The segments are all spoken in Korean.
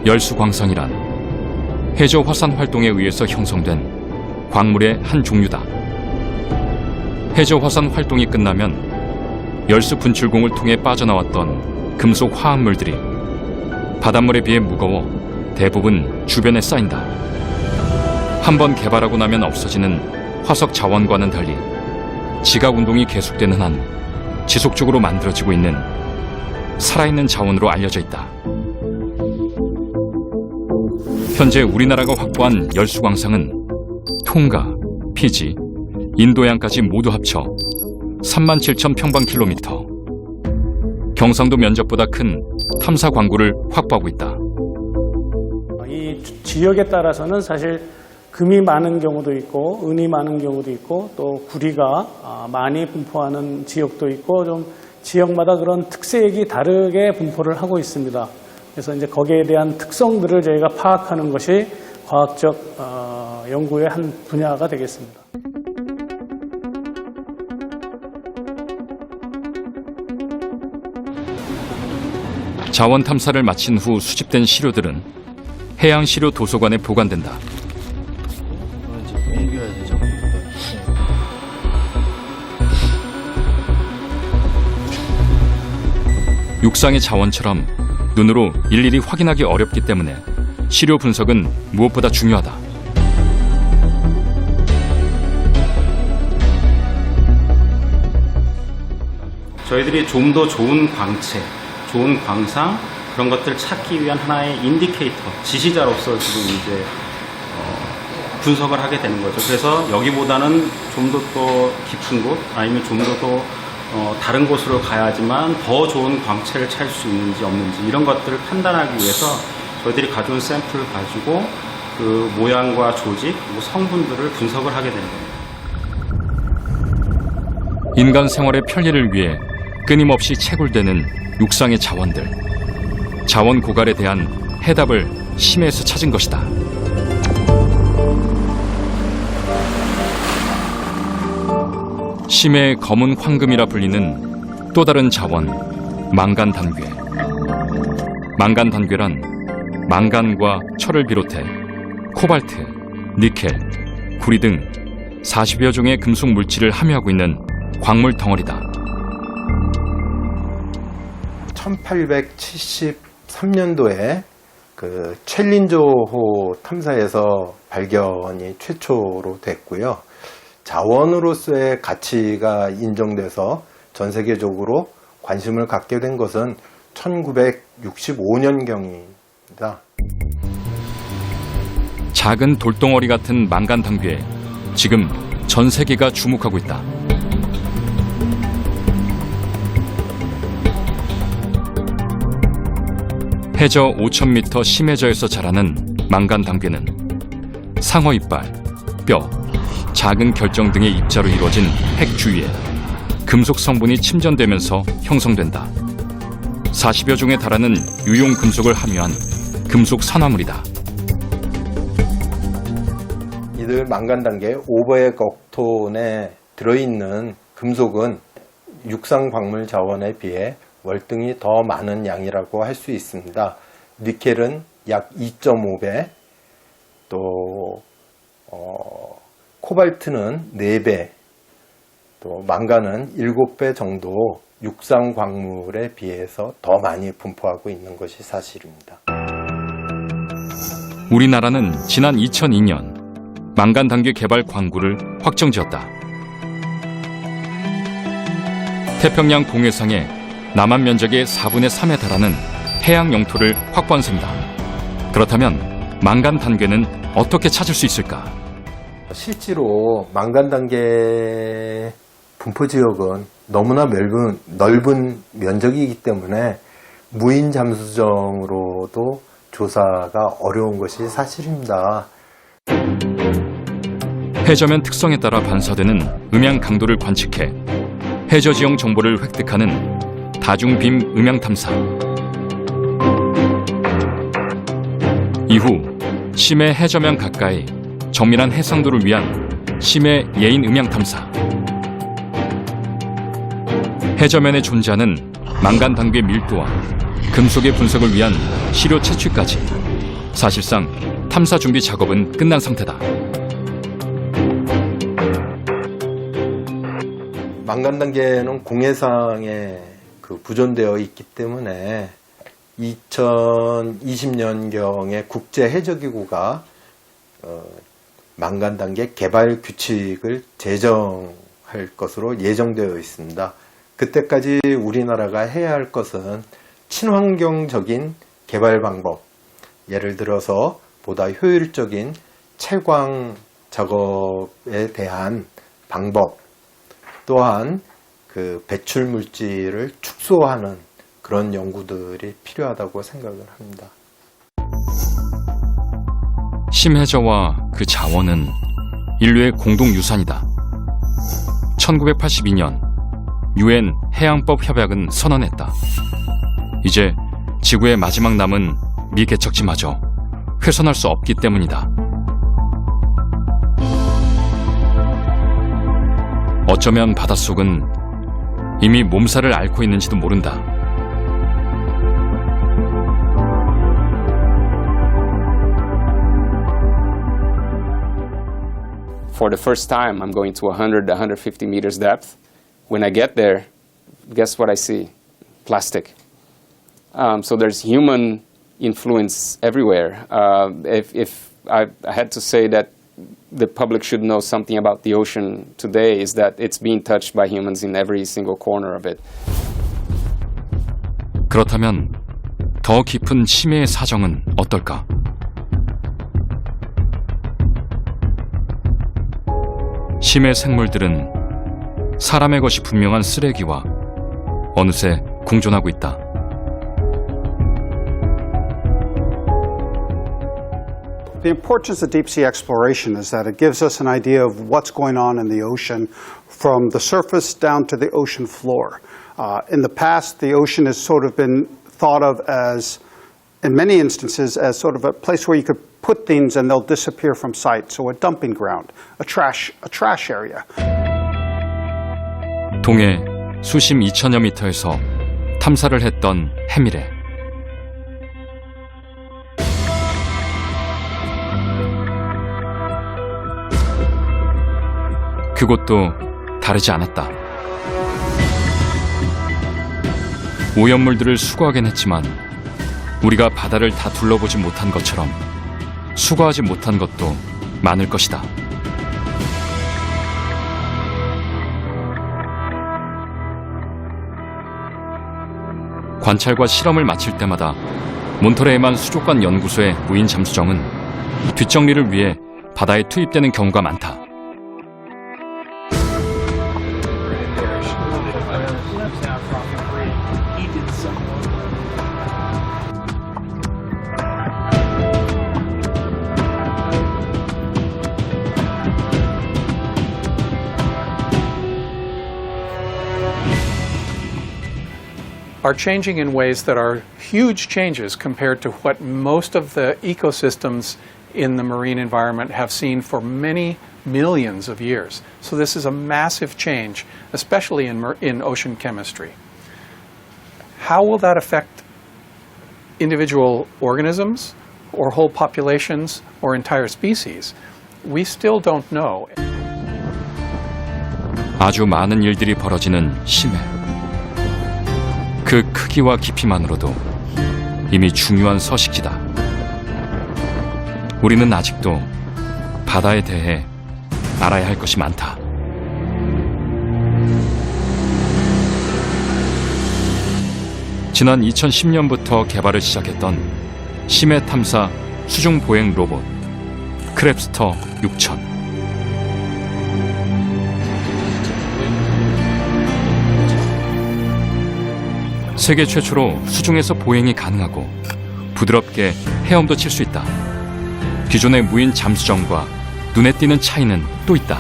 열수광상이란 해저 화산 활동에 의해서 형성된 광물의 한 종류다. 해저 화산 활동이 끝나면 열수 분출공을 통해 빠져나왔던 금속 화합물들이 바닷물에 비해 무거워 대부분 주변에 쌓인다. 한번 개발하고 나면 없어지는 화석 자원과는 달리 지각 운동이 계속되는 한 지속적으로 만들어지고 있는 살아있는 자원으로 알려져 있다. 현재 우리나라가 확보한 열수광상은 통가, 피지, 인도양까지 모두 합쳐 37,000평방킬로미터, 경상도 면적보다 큰 탐사 광구를 확보하고 있다. 이 지역에 따라서는 사실 금이 많은 경우도 있고 은이 많은 경우도 있고 또 구리가 많이 분포하는 지역도 있고 좀 지역마다 그런 특색이 다르게 분포를 하고 있습니다. 그래서 이제 거기에 대한 특성들을 저희가 파악하는 것이 과학적 연구의 한 분야가 되겠습니다. 자원 탐사를 마친 후 수집된 시료들은 해양시료 도서관에 보관된다. 육상의 자원처럼 눈으로 일일이 확인하기 어렵기 때문에 시료 분석은 무엇보다 중요하다. 저희들이 좀 더 좋은 광채, 좋은 광상 그런 것들을 찾기 위한 하나의 인디케이터, 지시자로서 지금 이제 분석을 하게 되는 거죠. 그래서 여기보다는 좀 더 깊은 곳 아니면 좀 더 다른 곳으로 가야지만 더 좋은 광채를 찾을 수 있는지 없는지 이런 것들을 판단하기 위해서 저희들이 가져온 샘플을 가지고 그 모양과 조직, 성분들을 분석을 하게 되는 겁니다. 인간 생활의 편리를 위해 끊임없이 채굴되는 육상의 자원들. 자원 고갈에 대한 해답을 심해에서 찾은 것이다. 심해의 검은 황금이라 불리는 또 다른 자원, 망간단괴. 망간단괴란 망간과 철을 비롯해 코발트, 니켈, 구리 등 40여 종의 금속 물질을 함유하고 있는 광물 덩어리다. 1873년도에 그 챌린저호 탐사에서 발견이 최초로 됐고요. 자원으로서의 가치가 인정돼서 전 세계적으로 관심을 갖게 된 것은 1965년경입니다. 작은 돌덩어리 같은 망간단괴에 지금 전 세계가 주목하고 있다. 해저 5,000m 심해저에서 자라는 망간단괴는 상어 이빨, 뼈, 작은 결정 등의 입자로 이루어진 핵 주위에 금속 성분이 침전되면서 형성된다. 40여 종에 달하는 유용 금속을 함유한 금속 산화물이다. 이들 망간단계 오버액억톤에 들어있는 금속은 육상 광물 자원에 비해 월등히 더 많은 양이라고 할 수 있습니다. 니켈은 약 2.5배, 또 코발트는 4배, 또 망간은 7배 정도 육상 광물에 비해서 더 많이 분포하고 있는 것이 사실입니다. 우리나라는 지난 2002년 망간단괴 개발 광구를 확정지었다. 태평양 공해상에 남한 면적의 4분의 3에 달하는 해양 영토를 확보한 셈이다. 그렇다면 망간단괴는 어떻게 찾을 수 있을까? 실제로 망간단계 분포 지역은 너무나 넓은 면적이기 때문에 무인 잠수정으로도 조사가 어려운 것이 사실입니다. 해저면 특성에 따라 반사되는 음향 강도를 관측해 해저 지형 정보를 획득하는 다중빔 음향 탐사. 이후 심해 해저면 가까이 정밀한 해상도를 위한 심해 예인 음향 탐사. 해저면에 존재하는 망간단괴 밀도와 금속의 분석을 위한 시료 채취까지 사실상 탐사 준비 작업은 끝난 상태다. 망간 단계는 공해상에 보존되어 있기 때문에 2020년경에 국제해저기구가 망간 단계 개발 규칙을 제정할 것으로 예정되어 있습니다. 그때까지 우리나라가 해야 할 것은 친환경적인 개발 방법, 예를 들어서 보다 효율적인 채광 작업에 대한 방법, 또한 배출 물질을 축소하는 그런 연구들이 필요하다고 생각을 합니다. 심해저와 그 자원은 인류의 공동유산이다. 1982년 UN 해양법 협약은 선언했다. 이제 지구의 마지막 남은 미개척지마저 훼손할 수 없기 때문이다. 어쩌면 바닷속은 이미 몸살을 앓고 있는지도 모른다. For the first time, I'm going to 100, 150 meters depth. When I get there, guess what I see? Plastic. So there's human influence everywhere. If I had to say that the public should know something about the ocean today, is that it's being touched by humans in every single corner of it. 그렇다면 더 깊은 심해의 사정은 어떨까? 심해 생물들은 사람의 것이 분명한 쓰레기와 어느새 공존하고 있다. The importance of deep sea exploration is that it gives us an idea of what's going on in the ocean from the surface down to the ocean floor. In the past, the ocean has sort of been thought of as, in many instances, as sort of a place where you could put things and they'll disappear from sight. So a dumping ground, a trash area. 동해 수심 2천여 미터에서 탐사를 했던 해밀에 그곳도 다르지 않았다. 오염물들을 수거하긴 했지만 우리가 바다를 다 둘러보지 못한 것처럼 수거하지 못한 것도 많을 것이다. 관찰과 실험을 마칠 때마다 몬터레이만 수족관 연구소의 무인 잠수정은 뒷정리를 위해 바다에 투입되는 경우가 많다. are changing in ways that are huge changes compared to what most of the ecosystems in the marine environment have seen for many millions of years. So this is a massive change, especially in ocean chemistry. How will that affect individual organisms or whole populations or entire species? We still don't know. 아주 많은 일들이 벌어지는 심해. 그 크기와 깊이만으로도 이미 중요한 서식지다. 우리는 아직도 바다에 대해 알아야 할 것이 많다. 지난 2010년부터 개발을 시작했던 심해 탐사 수중 보행 로봇 크랩스터 6000. 세계 최초로 수중에서 보행이 가능하고 부드럽게 헤엄도 칠 수 있다. 기존의 무인 잠수정과 눈에 띄는 차이는 또 있다.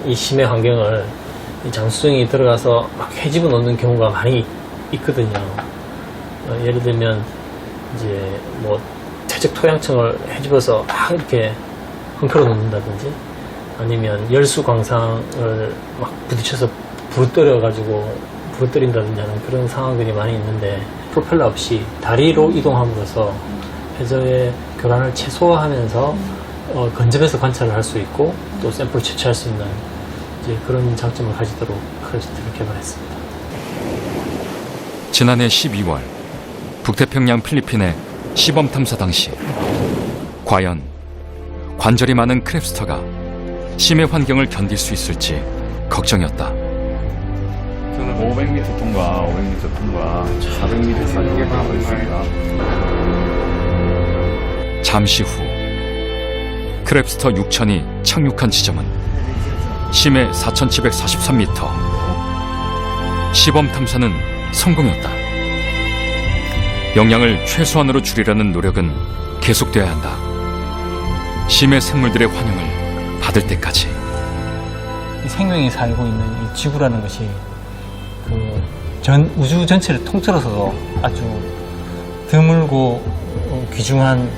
이 심해 환경을 이 잠수정이 들어가서 막 헤집어 놓는 경우가 많이 있거든요. 예를 들면 이제 뭐 퇴적 토양층을 헤집어서 막 이렇게 헝클어 놓는다든지, 아니면 열수 광상을 막 부딪혀서 부러뜨려 가지고 부러뜨린다든지 하는 그런 상황들이 많이 있는데 프로펠러 없이 다리로 이동함으로써 해저의 교란을 최소화하면서 근접해서 관찰을 할 수 있고 또 샘플을 채취할 수 있는 이제 그런 장점을 가지도록 크래프트를 개발했습니다. 지난해 12월 북태평양 필리핀의 시범 탐사 당시 과연 관절이 많은 크랩스터가 심해 환경을 견딜 수 있을지 걱정이었다. 500m 통과, 500m 통과, 400m 사이에 가고 있습니다. 잠시 후 크랩스터 6000이 착륙한 지점은 심해 4743m. 시범 탐사는 성공이었다. 영향을 최소한으로 줄이려는 노력은 계속돼야 한다. 심해 생물들의 환영을 받을 때까지. 이 생명이 살고 있는 이 지구라는 것이 우주 전체를 통틀어서도 아주 드물고 귀중한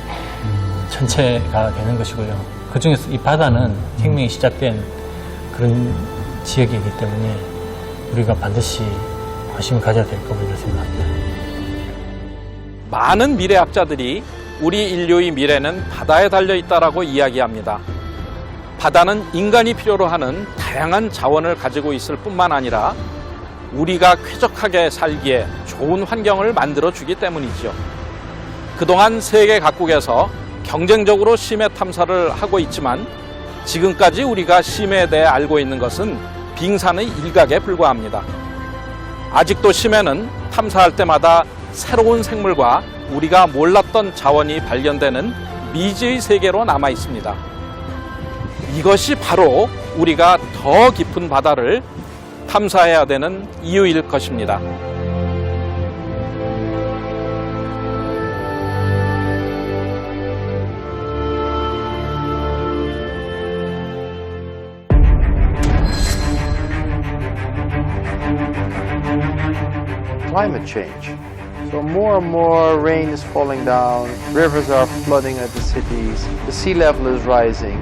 천체가 되는 것이고요. 그 중에서 이 바다는 생명이 시작된 그런 지역이기 때문에 우리가 반드시 관심을 가져야 될 거라고 생각합니다. 많은 미래학자들이 우리 인류의 미래는 바다에 달려 있다라고 이야기합니다. 바다는 인간이 필요로 하는 다양한 자원을 가지고 있을 뿐만 아니라 우리가 쾌적하게 살기에 좋은 환경을 만들어주기 때문이죠. 그동안 세계 각국에서 경쟁적으로 심해 탐사를 하고 있지만 지금까지 우리가 심해에 대해 알고 있는 것은 빙산의 일각에 불과합니다. 아직도 심해는 탐사할 때마다 새로운 생물과 우리가 몰랐던 자원이 발견되는 미지의 세계로 남아 있습니다. 이것이 바로 우리가 더 깊은 바다를 탐사해야 되는 이유일 것입니다. Climate change. So more and more rain is falling down, rivers are flooding at the cities, the sea level is rising.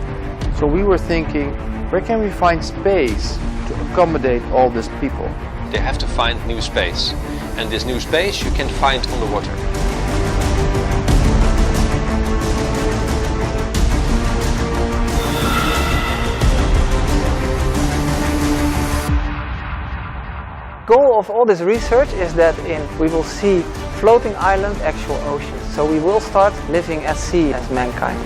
So we were thinking, where can we find space to accommodate all these people? They have to find new space, and this new space you can find on the water. The goal of all this research is that we will see floating island actual oceans. So we will start living at sea as mankind.